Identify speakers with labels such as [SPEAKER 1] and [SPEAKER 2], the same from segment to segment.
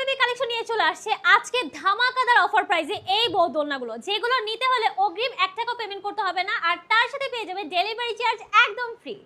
[SPEAKER 1] Baby collection নিয়ে চলে আসছে আজকে ধামাকাদার অফার প্রাইসে এই বউ দোলনাগুলো, যেগুলো নিতে হলে অগ্রিম 1 টাকাও পেমেন্ট করতে হবে না, আর তার সাথে পেয়ে যাবে ডেলিভারি চার্জ একদম ফ্রি।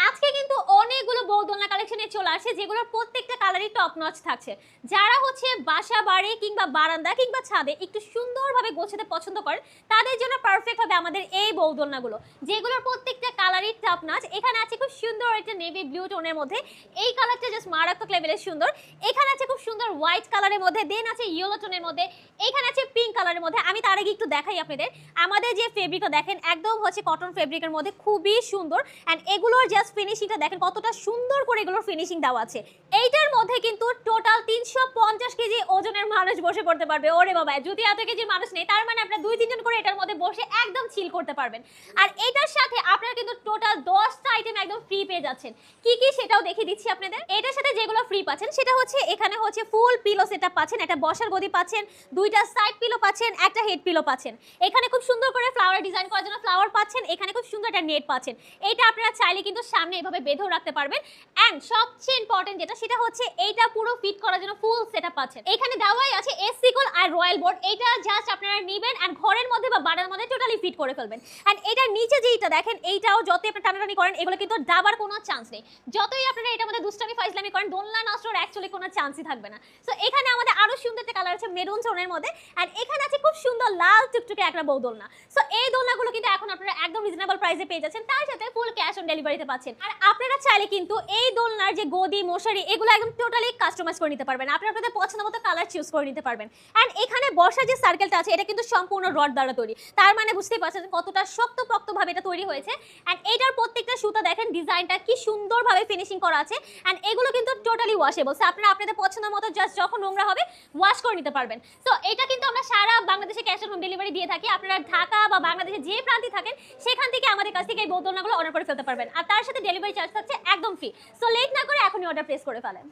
[SPEAKER 1] আজকে কিন্তু অনেকগুলো বউ দোলনা কালেকশনে চলে আসছে, যেগুলোর প্রত্যেকটা কালারই টপ নচ থাকছে। যারা হচ্ছে বাসা বাড়ি কিংবা বারান্দা কিংবা ছাদে একটু সুন্দরভাবে গোছাতে পছন্দ করেন, তাদের জন্য পারফেক্ট হবে আমাদের এই বউ দোলনাগুলো, যেগুলোর প্রত্যেকটা কালারই টপ নচ। এখানে আছে খুব সুন্দর একটা নেভি ব্লু টোনের মধ্যে, এই কালারটা জাস্ট মারাত্মক লেভেলের সুন্দর। এখানে আছে খুব সুন্দর হোয়াইট কালারের মধ্যে, দেন আছে ইয়েলো টোনের মধ্যে, এখানে আছে পিঙ্ক কালারের মধ্যে। আমি তার আগে একটু দেখাই আপনাদের, আমাদের যে ফেব্রিকটা দেখেন একদম হচ্ছে কটন ফেব্রিকের মধ্যে, খুবই সুন্দর। অ্যান্ড এগুলোর জাস্ট ফিনিশিংটা দেখেন কতটা সুন্দর করে এগুলোর ফিনিশিং দেওয়া আছে। এইটার মধ্যে কিন্তু টোটাল 350 কেজি ওজনের মানুষ বসে পড়তে পারবে। ওরে বাবা, যদি এত কেজি মানুষ নেই, তার মানে আপনারা 2-3 জন করে এটার মধ্যে বসে একদম চিল করতে পারবেন। আর এটার সাথে আপনারা কিন্তু টোটাল 10টা আইটেম একদম ফ্রি পেয়ে যাচ্ছেন। কি কি সেটাও দেখিয়ে দিচ্ছি আপনাদের। এটার সাথে যেগুলো ফ্রি পাচ্ছেন সেটা হচ্ছে এখানে হচ্ছে ফুল পিলো সেটআপ পাচ্ছেন, একটা বসার গদি পাচ্ছেন, 2টা সাইড পিলো পাচ্ছেন, একটা হেড পিলো পাচ্ছেন। এখানে খুব সুন্দর করে ফ্লাওয়ার ডিজাইন করার জন্য ফ্লাওয়ার পাচ্ছেন, এখানে খুব সুন্দর একটা নেট পাচ্ছেন। এটা আপনারা চাইলে কিন্তু সামনে এভাবে বেঁধেও রাখতে পারবেন। এন্ড সবচেয়ে ইম্পর্টেন্ট যেটা, সেটা হচ্ছে এইটা পুরো ফিট করার জন্য ফুল সেটআপ পাচ্ছেন। এখানে দেওয়াই আছে এসি কল আর রয়্যাল বোর্ড, এটা জাস্ট আপনারা নেবেন এন্ড ঘরের মধ্যে বা বারান্দার মধ্যে টোটালি ফিট করে ফেলবেন। এন্ড এটার নিচে যেটা দেখেন, এইটাও যতই আপনারা টানাটানি করেন এগুলো কিন্তু দাবার কোনো চান্স নেই। যতই আপনারা এটার মধ্যে দুষ্টামি ফাইজলামি করেন, দোলনা নষ্টর অ্যাকচুয়ালি কোনো চান্সই থাকবে না। সো এখানে আমাদের আরো সুন্দর একটা কালার আছে মেরুন টোনের মধ্যে, এন্ড এখানে আছে খুব সুন্দর লাল টুকটুকে একটা বউ দোলনা। সো এই দোলনাগুলো কিন্তু এখন আপনারা একদম রিজনেবল প্রাইসে পেয়ে যাচ্ছেন, তার সাথে ফুল ক্যাশ অন ডেলিভারিতে পাচ্ছেন। আর আপনারা চাইলে কিন্তু এই দোলনার যে গদি মশারি এগুলো একদম টোটালি কাস্টমাইজ করে নিতে পারবেন, আপনারা আপনাদের পছন্দ মতো কালার চুজ করে নিতে পারবেন। এন্ড এখানে বসার যে সার্কেলটা আছে এটা কিন্তু সম্পূর্ণ রড দ্বারা তৈরি, তার মানে বুঝতেই পারছেন কতটা শক্তপোক্ত ভাবে এটা তৈরি হয়েছে। এন্ড এটার প্রত্যেকটা সুতা দেখেন ডিজাইনটা কি সুন্দরভাবে ফিনিশিং করা আছে। এন্ড এগুলো কিন্তু টোটালি ওয়াশেবল, আপনারা আপনাদের পছন্দ মতো জাস্ট যখন নোংরা হবে ওয়াশ করে নিতে পারবেন। সো এটা কিন্তু আমরা সারা বাংলাদেশে ক্যাশ অন হোম ডেলিভারি দিয়ে থাকি। আপনারা ঢাকা বা বাংলাদেশে যে প্রান্তে থাকেন সেখান থেকে আমাদের কাছ থেকে এই বউ দোলনাগুলো অর্ডার করে ফেলতে পারবেন, আর তার সাথে ডেলিভারি চার্জ থাকছে একদম ফ্রি। সো লেট না করে এখনই অর্ডার প্লেস করে ফেলেন।